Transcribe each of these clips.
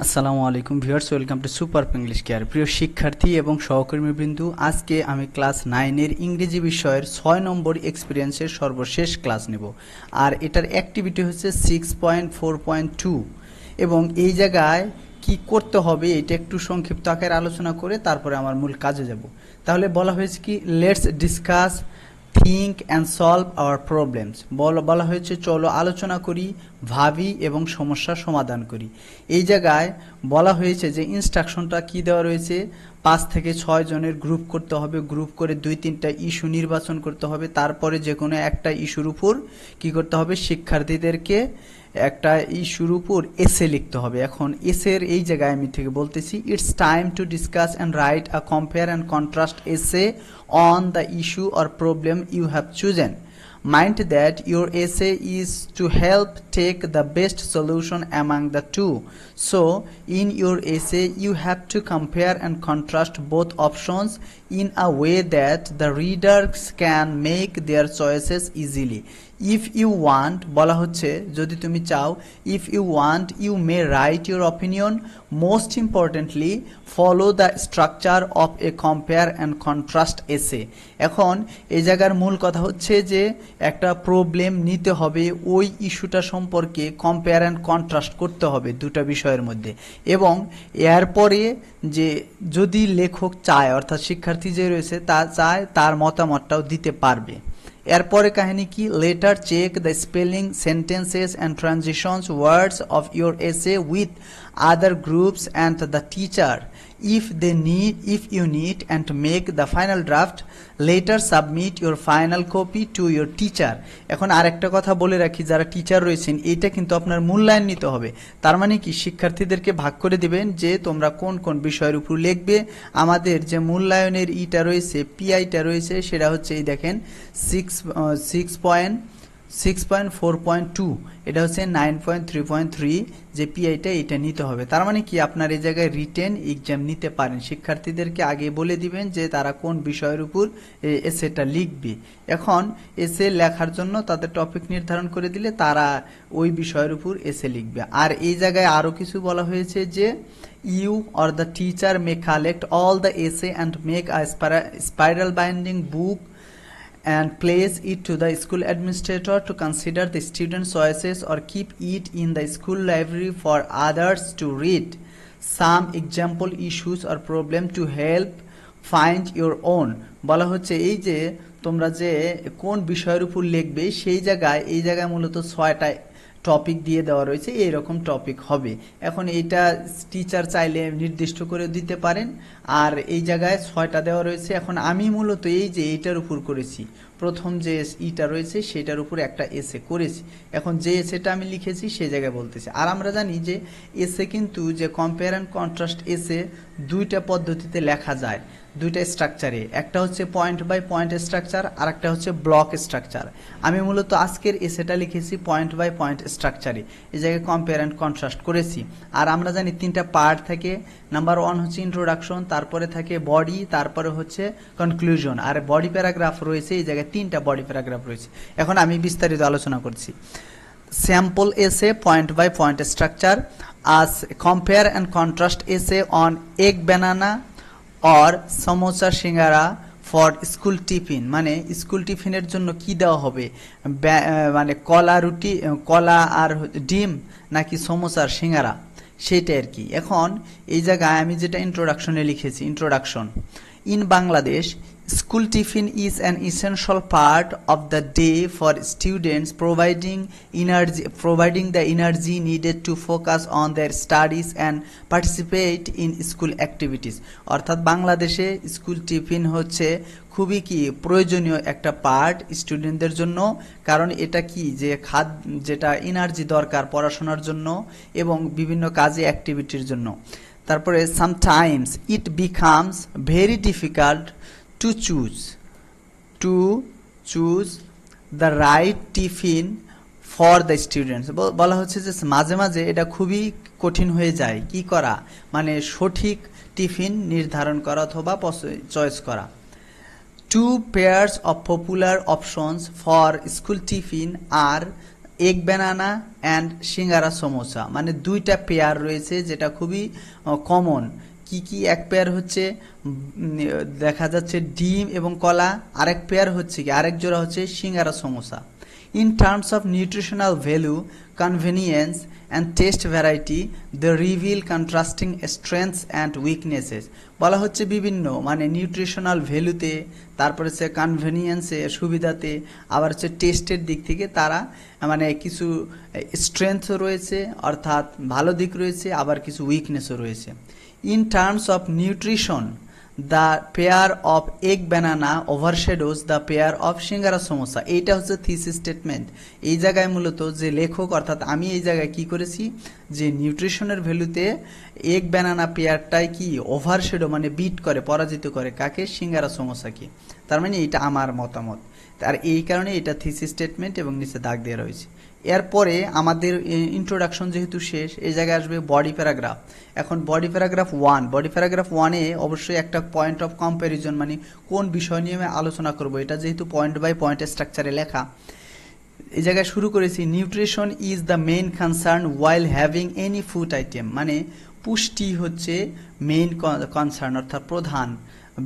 আসসালামু আলাইকুম viewers, welcome to super English care. প্রিয় শিক্ষার্থী এবং সহকর্মীবৃন্দু, আজকে আমি ক্লাস 9-এর ইংরেজি বিষয়ের 6 নম্বর এক্সপিরিয়েন্সের সর্বশেষ ক্লাস নেব। আর এটার অ্যাক্টিভিটি হচ্ছে 6.4.2 এবং এই জায়গায় কি করতে হবে এটা একটু সংক্ষিপ্ত আকারে আলোচনা করে তারপরে আমার মূল কাজে যাব। তাহলে বলা হয়েছে কি, let's discuss think and solve hour problems. বলা হয়েছে চলো আলোচনা করি, ভাবি এবং সমস্যার সমাধান করি। এই জায়গায় বলা হয়েছে যে ইনস্ট্রাকশনটা কি দেওয়া রয়েছে, 5 থেকে 6 জনের গ্রুপ করতে হবে, গ্রুপ করে 2-3টা ইস্যু নির্বাচন করতে হবে, তারপরে যে কোনো একটা ইস্যুর উপর কি করতে হবে, শিক্ষার্থীদেরকে একটা ইস্যুর উপর এসে লিখতে হবে। এখন এসের এই জায়গায় আমি থেকে বলতেছি, it's time to discuss and write a compare and contrast এসে on the issue or problem you have chosen. Mind that your essay is to help take the best solution among the two. So, in your essay, you have to compare and contrast both options in a way that the readers can make their choices easily. If you want, বলা হচ্ছে যদি তুমি চাও, if you want you may write your opinion. Most importantly, follow the structure of a compare and contrast essay. এখন এই জায়গার মূল কথা হচ্ছে যে একটা প্রবলেম নিতে হবে, ওই ইস্যুটা সম্পর্কে কম্পেয়ার অ্যান্ড কন্ট্রাস্ট করতে হবে দুটো বিষয়ের মধ্যে, এবং এরপরে যে যদি লেখক চায় অর্থাৎ শিক্ষার্থী যে রয়েছে তা চায় তার মতামতটাও দিতে পারবে। এরপরে কাহিনী কি, later check the spelling, sentences and transitions words of your essay with other groups and the teacher if you need and make the final draft. Later submit your final copy to your teacher. এখন আরেকটা কথা বলে রাখি, যারা teacher রয়েছেন এইটা কিন্তু আপনার মূল্যায়ন নিতে হবে। তার মানে কি, শিক্ষার্থীদেরকে ভাগ করে দিবেন যে তোমরা কোন কোন বিষয়ের উপর লিখবে। আমাদের যে মূল্যায়নের ইটা রয়েছে, পিআইটা রয়েছে, সেটা হচ্ছে এই দেখেন 6.4.2, এটা হচ্ছে 9.3.3 যে পিআইটা এটা নিতে হবে। তার মানে কি, আপনার এই জায়গায় রিটেন এক্সাম নিতে পারেন। শিক্ষার্থীদেরকে আগে বলে দিবেন যে তারা কোন বিষয়ের উপর এসেটা লিখবে। এখন এসে লেখার জন্য তাদের টপিক নির্ধারণ করে দিলে তারা ওই বিষয়ের উপর এসে লিখবে। আর এই জায়গায় আরও কিছু বলা হয়েছে যে you or the teacher may collect all the essay and make a spiral binding book and place it to the school administrator to consider the student choices or keep it in the school library for others to read. Some example issues or problem to help find your own. বলা হচ্ছে এই যে তোমরা যে কোন বিষয়ের উপর লিখবে সেই জায়গায় এই জায়গায় মূলত 6টা টপিক দিয়ে দেওয়া রয়েছে, এইরকম টপিক হবে। এখন এইটা টিচার চাইলে নির্দিষ্ট করে দিতে পারেন। আর এই জায়গায় 6টা দেওয়া রয়েছে। এখন আমি মূলত এই যে এইটার উপর করেছি, প্রথম যে ইটা রয়েছে সেটার উপর একটা এসে করেছি। এখন যে এসেটা আমি লিখেছি সেই জায়গায় বলতেছি। আর আমরা জানি যে এসে কিন্তু যে কম্পেয়ার অ্যান্ড কন্ট্রাস্ট এসে দুইটা পদ্ধতিতে লেখা যায়, দুইটা স্ট্রাকচারে। একটা হচ্ছে পয়েন্ট বাই পয়েন্ট স্ট্রাকচার, আর একটা হচ্ছে ব্লক স্ট্রাকচার। আমি মূলত আজকের এসেটা লিখেছি পয়েন্ট বাই পয়েন্ট স্ট্রাকচারে, এই জায়গায় কম্পেয়ার অ্যান্ড কন্ট্রাস্ট করেছি। আর আমরা জানি 3টা পার্ট থাকে। নাম্বার 1 হচ্ছে ইন্ট্রোডাকশন, তারপরে থাকে বডি, তারপরে হচ্ছে কনক্লুশন, আর বডি প্যারাগ্রাফ রয়েছে। এই জায়গায় 3টা বডি প্যারাগ্রাফ রয়েছে। এখন আমি বিস্তারিত আলোচনা করছি। Sample essay point by point structure, as compare and contrast essay on egg banana or samosa singara for school tiffin. মানে স্কুল টিফিনের জন্য কি দেওয়া হবে, মানে কলা আর ডিম নাকি সমোসার সিঙ্গারা, সেটা আর কি। এখন এই জায়গায় আমি যেটা ইন্ট্রোডাকশনে লিখেছি, introduction, in Bangladesh school tiffin is an essential part of the day for students, providing the energy needed to focus on their studies and participate in school activities. অর্থাৎ বাংলাদেশে স্কুল টিফিন হচ্ছে খুবই কি প্রয়োজনীয় একটা পার্ট স্টুডেন্টদের জন্য, কারণ এটা কি যে যেটা এনার্জি দরকার পড়াশোনার জন্য এবং বিভিন্ন কাজে অ্যাক্টিভিটির জন্য। তারপরে sometimes it becomes very difficult to choose the right tiffin for the students. বলা হচ্ছে যে মাঝে মাঝে এটা খুবই কঠিন হয়ে যায় কি করা, মানে সঠিক টিফিন নির্ধারণ করা অথবা চয়েস করা। 2 pairs of popular options for school tiffin are egg banana and singara samosa, মানে দুইটা পেয়ার রয়েছে যেটা খুবই কমন। কি কি? এক পেয়ার হচ্ছে দেখা যাচ্ছে ডিম এবং কলা, আরেক পেয়ার হচ্ছে কি, আরেক জোড়া হচ্ছে সিঙ্গারা samosa. In terms of nutritional value, convenience, and taste variety, they reveal contrasting strengths and weaknesses. বলা হচ্ছে বিভিন্ন মানে নিউট্রিশনাল ভ্যালুতে, তারপর হচ্ছে কনভেনিয়েন্সে, সুবিধাতে, আবার হচ্ছে টেস্টের দিক থেকে তারা মানে কিছু স্ট্রেংথও রয়েছে অর্থাৎ ভালো দিক রয়েছে, আবার কিছু উইকনেসও রয়েছে। In terms of nutrition, the pair of egg banana overshadows the pair of singara samosa. এইটা হচ্ছে থিসিস স্টেটমেন্ট। এই জায়গায় মূলত যে লেখক অর্থাৎ আমি এই জায়গায় কি করেছি, যে নিউট্রিশনের ভ্যালুতে এগ ব্যানানা পেয়ারটাই কি ওভারশ্যাডো মানে বিট করে, পরাজিত করে কাকে? সিঙ্গারা সমোসাকে। তার মানে এটা আমার মতামত, আর এই কারণে এটা থিসিস স্টেটমেন্ট এবং নিচে দাগ দেওয়া রয়েছে। এরপরে আমাদের ইন্ট্রোডাকশন যেহেতু শেষ, এই জায়গায় আসবে বডি প্যারাগ্রাফ। এখন বডি প্যারাগ্রাফ 1, বডি প্যারাগ্রাফ 1-এ অবশ্যই একটা পয়েন্ট অফ কম্প্যারিজন, মানে কোন বিষয় নিয়ে আমি আলোচনা করব, এটা যেহেতু পয়েন্ট বাই পয়েন্ট স্ট্রাকচারে লেখা। এই জায়গায় শুরু করেছি, nutrition is the main concern while having any food item, মানে পুষ্টি হচ্ছে মেইন কনসার্ন অর্থাৎ প্রধান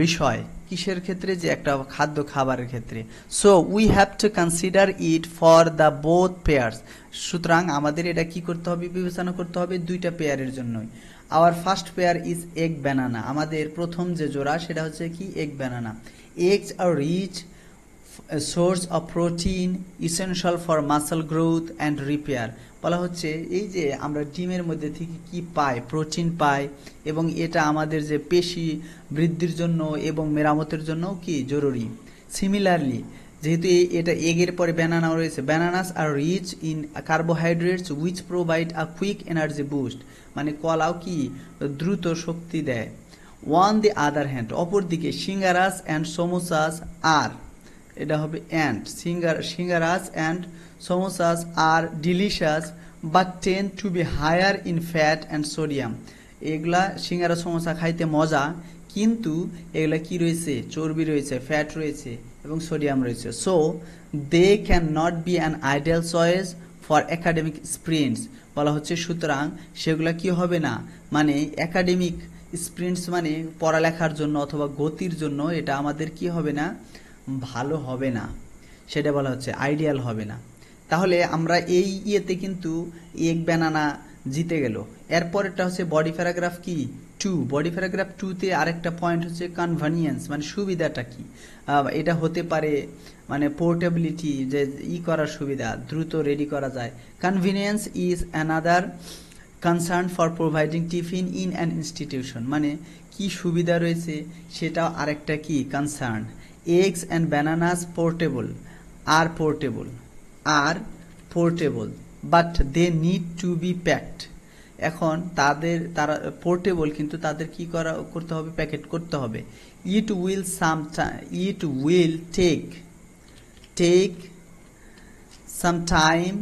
বিষয় কিসের ক্ষেত্রে? যে একটা খাদ্য খাবারের ক্ষেত্রে। So we have to consider it for the both pairs. সুতরাং আমাদের এটা কি করতে হবে? বিবেচনা করতে হবে দুইটা পেয়ারের জন্যই। Our first pair is egg banana, আমাদের প্রথম যে জোড়া সেটা হচ্ছে কি egg banana. Eggs are rich source of protein essential for muscle growth and repair. বলা হচ্ছে এই যে আমরা ডিমের মধ্যে থেকে কি পাই? প্রোটিন পাই, এবং এটা আমাদের যে পেশি বৃদ্ধির জন্য এবং মেরামতের জন্য কি জরুরি। সিমিলারলি যেহেতু এটা এগের পরে ব্যানানাও রয়েছে, bananas are rich in carbohydrates which provide a quick energy boost, মানে কলাও কি দ্রুত শক্তি দেয়। ওয়ান দি আদার হ্যান্ড, অপরদিকে সিঙ্গারাস অ্যান্ড সমোসাস আর, এটা হবে and, singaras and samosas are delicious but tend to be higher in fat and sodium. এগুলা সিঙ্গারা সমোসা খাইতে মজা, কিন্তু এগুলা কি রয়েছে? চর্বি রয়েছে, ফ্যাট রয়েছে এবং সোডিয়াম রয়েছে। So they can not be an ideal choice for academic sprints. বলা হচ্ছে সুতরাং সেগুলা কি হবে না, মানে একাডেমিক স্প্রিন্টস মানে পড়ালেখার জন্য অথবা গতির জন্য এটা আমাদের কি হবে না, ভালো হবে না, সেটা বলা হচ্ছে আইডিয়াল হবে না। তাহলে আমরা এই ইয়েতে কিন্তু এগ ব্যানানা জিতে গেল। এরপরেরটা হচ্ছে বডি প্যারাগ্রাফ কি 2, বডি প্যারাগ্রাফ 2-তে আরেকটা পয়েন্ট হচ্ছে কনভেনিয়েন্স, মানে সুবিধাটা কি। এটা হতে পারে মানে পোর্টেবিলিটি, যে করার সুবিধা, দ্রুত রেডি করা যায়। Convenience is another concern for providing tiffin in an institution, মানে কি সুবিধা রয়েছে সেটাও আরেকটা কি concern. Eggs and bananas are portable but they need to be packed. এখন তারা পোর্টেবল, কিন্তু তাদের কি করতে হবে? প্যাকেট করতে হবে। It will take some time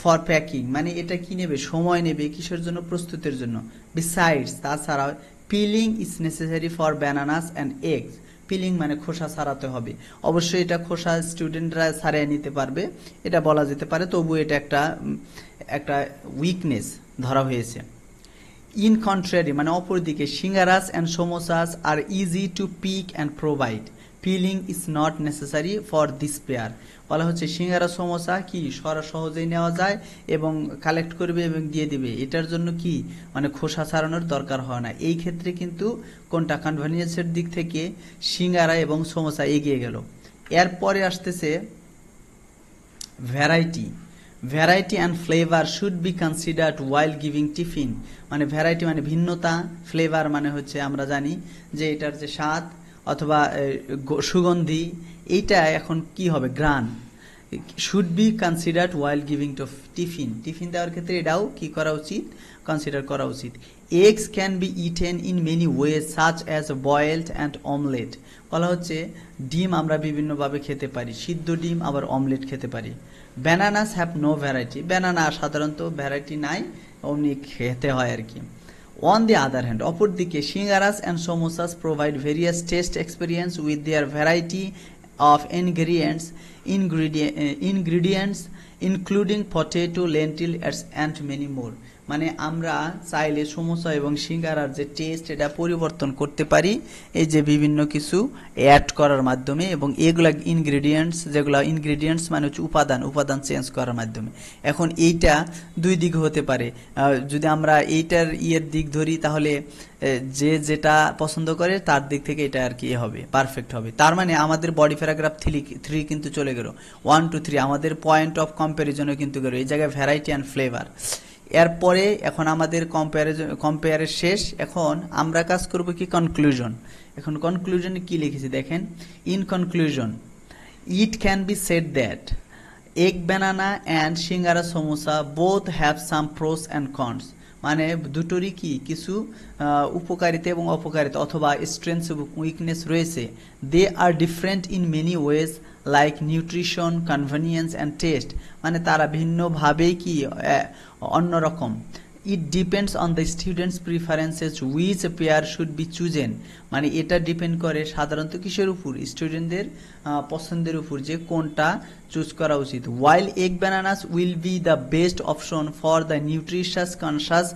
for packing, মানে এটা কি নেবে? সময় নেবে। কিসের জন্য? প্রস্তুতের জন্য। Besides, তাছাড়া peeling is necessary for bananas and eggs. Peeling মানে খোসা ছাড়াতে হবে। অবশ্যই এটা খোসা স্টুডেন্টরা ছাড়িয়ে নিতে পারবে, এটা বলা যেতে পারে, তবু এটা একটা উইকনেস ধরা হয়েছে। ইন কন্ট্রারি মানে অপরদিকে, singaras and samosas are easy to pick and provide, peeling is not necessary for this pair. বলা হচ্ছে সিঙ্গারা সমোসা কি সহজেই নেওয়া যায় এবং কালেক্ট করবে এবং দিয়ে দিবে, এটার জন্য কি মানে খোসা ছাড়ানোর দরকার হয় না। এই ক্ষেত্রে কিন্তু কোনটা কনভেনিয়েন্সের দিক থেকে সিঙ্গারা এবং সমোসা এগিয়ে গেল। এরপরে আসতেছে variety and flavour should be considered while giving tiffin, মানে ভ্যারাইটি মানে ভিন্নতা, ফ্লেভার মানে হচ্ছে আমরা জানি যে এটার যে স্বাদ অথবা সুগন্ধি, এইটা এখন কি হবে? গ্রান। Should be considered while giving to tiffin দেওয়ার ক্ষেত্রে এটাও কি করা উচিত? কনসিডার করা উচিত। Eggs can be eaten in many ways such as boiled and omelette. বলা হচ্ছে ডিম আমরা বিভিন্নভাবে খেতে পারি, সিদ্ধ ডিম আবার অমলেট খেতে পারি। Bananas have no variety, banana সাধারণত ভ্যারাইটি নাই, অমনি খেতে হয় আর কি। On the other hand, অপরদিকে সিঙ্গারাস and samosas provide various taste experience with their variety of ingredients including potato, lentil and many more. মানে আমরা চাইলে সমোসা এবং সিঙ্গারার যে টেস্ট এটা পরিবর্তন করতে পারি এই যে বিভিন্ন কিছু অ্যাড করার মাধ্যমে, এবং এগুলা ইনগ্রেডিয়েন্টস মানে হচ্ছে উপাদান চেঞ্জ করার মাধ্যমে। এখন এইটা দুই দিক হতে পারে। যদি আমরা এইটার দিক ধরি তাহলে যে যেটা পছন্দ করে তার দিক থেকে এটা আর কি হবে, পারফেক্ট হবে। তার মানে আমাদের বডি প্যারাগ্রাফ 3 কিন্তু চলে গেল, 1 2 3 আমাদের পয়েন্ট অফ কম্প্যারিজনও কিন্তু গেল, এই জায়গায় ভ্যারাইটি অ্যান্ড ফ্লেভার। এরপরে এখন আমাদের কম্পেয়ারের শেষ। এখন আমরা কাজ করব কি কনক্লুশন। এখন কনক্লুশনে কি লিখেছি দেখেন, in conclusion it can be said that egg banana and singara samosa both have some pros and cons. মানে দুটোরই কি কিছু উপকারিতা এবং অপকারিতা অথবা স্ট্রেংথস এবং উইকনেস রয়েছে। They are different in many ways like nutrition, convenience and taste. মানে তারা ভিন্নভাবেই কি অন্যরকম। It depends on the students preferences which pair should be chosen. মানে এটা ডিপেন্ড করে সাধারণত কিসের উপর, স্টুডেন্টদের পছন্দের উপর যে কোনটা চুজ করা উচিত। While egg bananas will be the best option for the nutritious conscious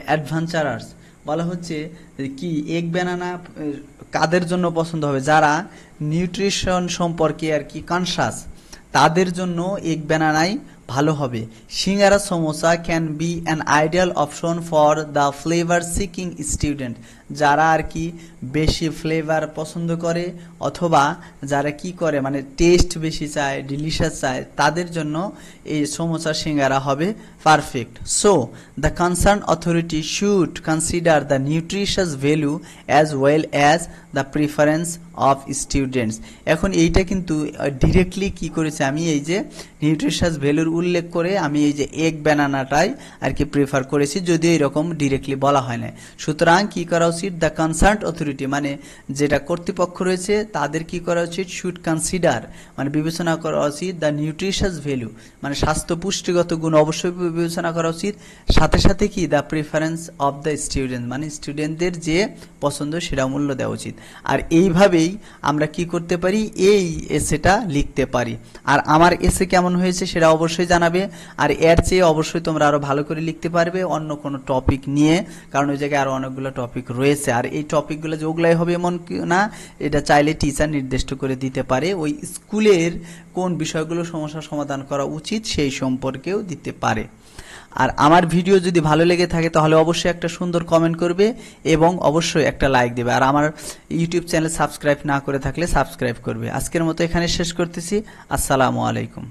adventurers. বলা হচ্ছে কি এগ বানানা কাদের জন্য পছন্দ হবে, যারা নিউট্রিশন সম্পর্কে আর কি কনসাস, তাদের জন্য এগ বানানাই ভালো হবে। Singara samosa can be an ideal option for the flavour seeking student. যারা আর কি বেশি ফ্লেভার পছন্দ করে অথবা যারা কি করে মানে টেস্ট বেশি চায়, ডিলিশিয়াস চায়, তাদের জন্য এই সমোসা সিঙ্গারা হবে perfect. So the concern authority should consider the nutritious value as well as the preference of students. এখন এইটা কিন্তু ডিরেক্টলি কি করেছে, আমি এই যে নিউট্রিশিয়াস ভ্যালুর উল্লেখ করে আমি এই যে এগ বানানাটাই আর কি প্রেফার করেছি, যদিও এরকম ডিরেক্টলি বলা হয় না। সুতরাং কি করা উচিত, দ্য কনসার্ন অথরিটি মানে যেটা কর্তৃপক্ষ রয়েছে তাদের কি করা উচিত, শুড কনসিডার মানে বিবেচনা করা উচিত দ্য নিউট্রিশিয়াস ভ্যালু মানে স্বাস্থ্য পুষ্টিগত গুণ অবশ্যই বিবেচনা করা উচিত, সাথে সাথে কি the preference of the student মানে স্টুডেন্টদের যে পছন্দ সেটা মূল্য দেওয়া উচিত। আর এইভাবেই আমরা কি করতে পারি, এই এসেটা লিখতে পারি। আর আমার এসে কেমন হয়েছে সেটা অবশ্যই জানাবে, আর এর চেয়ে অবশ্যই তোমরা আরো ভালো করে লিখতে পারবে অন্য কোনো টপিক নিয়ে, কারণ ওই জায়গায় আরো অনেকগুলো টপিক রয়েছে। আর এই টপিকগুলো যে ওগুলাই হবে এমন না, এটা চাইলে টিচার নির্দিষ্ট করে দিতে পারে, ওই স্কুলের কোন বিষয়গুলো সমস্যার সমাধান করা উচিত সেই সম্পর্কেও দিতে পারে। আর আমার ভিডিও যদি ভালো লেগে থাকে তাহলে অবশ্যই একটা সুন্দর কমেন্ট করবে এবং অবশ্যই একটা লাইক দেবে। আর আমার ইউটিউব চ্যানেল সাবস্ক্রাইব না করে থাকলে সাবস্ক্রাইব করবে। আজকের মতো এখানে শেষ করতেছি। আসসালামু আলাইকুম।